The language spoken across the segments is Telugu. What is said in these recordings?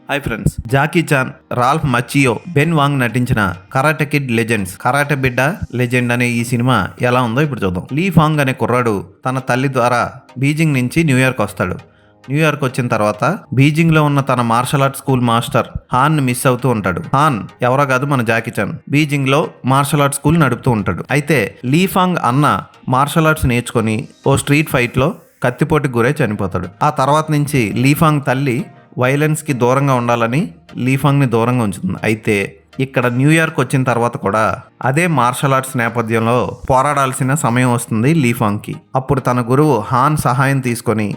Hi friends, Jackie Chan, Ralph Macchio, Ben Wang నటించిన కరాటే కిడ్ లెజెండ్స్, కరాటే బిడ్డ లెజెండ్ అనే ఈ సినిమా ఎలా ఉందో ఇప్పుడు చూద్దాం. లీ ఫాంగ్ అనే కుర్రాడు తన తల్లి ద్వారా బీజింగ్ నుంచి న్యూయార్క్ వస్తాడు. న్యూయార్క్ వచ్చిన తర్వాత బీజింగ్ లో ఉన్న తన మార్షల్ ఆర్ట్స్ స్కూల్ మాస్టర్ హాన్ ని మిస్ అవుతూ ఉంటాడు. హాన్ ఎవరో కాదు, మన జాకీ చాన్. బీజింగ్ లో మార్షల్ ఆర్ట్స్ స్కూల్ నడుపుతూ ఉంటాడు. అయితే లీ ఫాంగ్ అన్న మార్షల్ ఆర్ట్స్ నేర్చుకొని ఓ స్ట్రీట్ ఫైట్ లో కత్తిపోటుకు గురై చనిపోతాడు. ఆ తర్వాత నుంచి లీఫాంగ్ తల్లి వైలెన్స్కి దూరంగా ఉండాలని లీఫాంగ్ని దూరంగా ఉంచుతుంది. అయితే ఇక్కడ న్యూయార్క్ వచ్చిన తర్వాత కూడా అదే మార్షల్ ఆర్ట్స్ నేపథ్యంలో పోరాడాల్సిన సమయం వస్తుంది లీఫాంగ్కి. అప్పుడు తన గురువు హాన్ సహాయం తీసుకొని,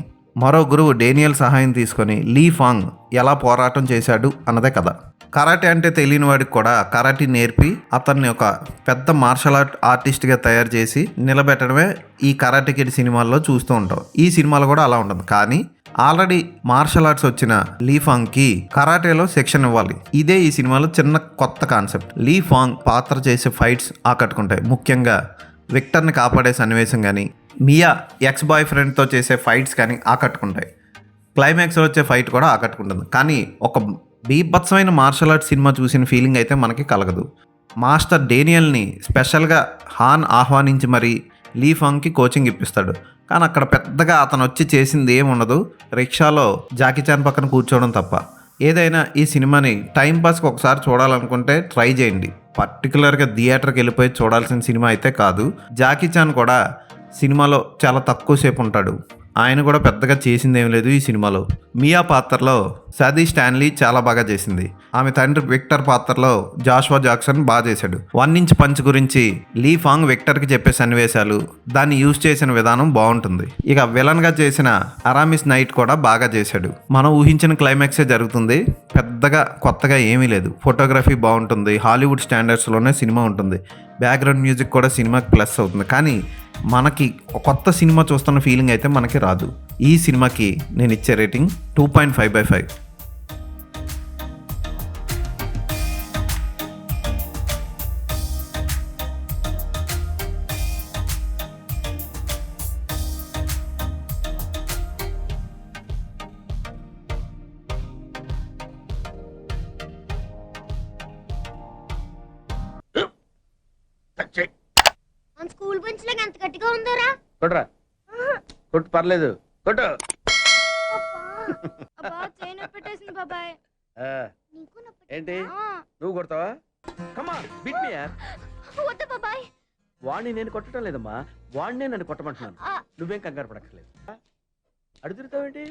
మరో గురువు డేనియల్ సహాయం తీసుకొని లీఫాంగ్ ఎలా పోరాటం చేశాడు అన్నదే కథ. కరాటే అంటే తెలియని వాడికి కూడా కరాటే నేర్పి అతన్ని ఒక పెద్ద మార్షల్ ఆర్టిస్ట్గా తయారు చేసి నిలబెట్టడమే ఈ కరాటే కిడ్ సినిమాల్లో చూస్తూ ఉంటాం. ఈ సినిమాలో కూడా అలా ఉంటుంది. కానీ ఆల్రెడీ మార్షల్ ఆర్ట్స్ వచ్చిన లీఫాంగ్కి కరాటేలో శిక్షణ ఇవ్వాలి. ఇదే ఈ సినిమాలో చిన్న కొత్త కాన్సెప్ట్. లీఫాంగ్ పాత్ర చేసే ఫైట్స్ ఆకట్టుకుంటాయి. ముఖ్యంగా విక్టర్ని కాపాడే సన్నివేశం కానీ, మియా ఎక్స్ బాయ్ ఫ్రెండ్తో చేసే ఫైట్స్ కానీ ఆకట్టుకుంటాయి. క్లైమాక్స్లో వచ్చే ఫైట్ కూడా ఆకట్టుకుంటుంది. కానీ ఒక బీభత్సమైన మార్షల్ ఆర్ట్స్ సినిమా చూసిన ఫీలింగ్ అయితే మనకి కలగదు. మాస్టర్ డేనియల్ని స్పెషల్గా హాన్ ఆహ్వానించి మరీ లీఫాంగ్కి కోచింగ్ ఇప్పిస్తాడు. కానీ అక్కడ పెద్దగా అతను వచ్చి చేసింది ఏముండదు, రిక్షాలో జాకీ చాన్ పక్కన కూర్చోవడం తప్ప. ఏదైనా ఈ సినిమాని టైంపాస్కి ఒకసారి చూడాలనుకుంటే ట్రై చేయండి. పర్టికులర్గా థియేటర్కి వెళ్ళిపోయి చూడాల్సిన సినిమా అయితే కాదు. జాకీ చాన్ కూడా సినిమాలో చాలా తక్కువ సేపు ఉంటాడు. ఆయన కూడా పెద్దగా చేసిందేం లేదు ఈ సినిమాలో. మియా పాత్రలో సాదీ స్టాన్లీ చాలా బాగా చేసింది. ఆమె తండ్రి విక్టర్ పాత్రలో జాషువా జాక్సన్ బాగా చేశాడు. 1 ఇంచ్ పంచ్ గురించి లీఫాంగ్ విక్టర్కి చెప్పే సన్నివేశాలు, దాన్ని యూజ్ చేసిన విధానం బాగుంటుంది. ఇక విలన్గా చేసిన అరామిస్ నైట్ కూడా బాగా చేశాడు. మనం ఊహించిన క్లైమాక్సే జరుగుతుంది. పెద్దగా కొత్తగా ఏమీ లేదు. ఫోటోగ్రఫీ బాగుంటుంది. హాలీవుడ్ స్టాండర్డ్స్లోనే సినిమా ఉంటుంది. బ్యాక్గ్రౌండ్ మ్యూజిక్ కూడా సినిమాకి ప్లస్ అవుతుంది. కానీ మనకి కొత్త సినిమా చూస్తున్న ఫీలింగ్ అయితే మనకి రాదు. ఈ సినిమాకి నేను ఇచ్చే రేటింగ్ 2.5/5. స్కూల్ బెంచ్ లాగా ఎంత గట్టిగా ఉందోరా? కొట్రా, కొట్టు, పర్లేదు, కొట్టు. బాబాయ్ ఏంటి నువ్వు కొడతావా? కమా బిట్ మీ యార్. వద్దు బాబాయ్. వాడిని నేను కొట్టడం లేదమ్మా, వాడినే నన్ను కొట్టమంటున్నాను. నువ్వేం కంగారు పడక్కర్లేదు. అడుగుతావేంటి?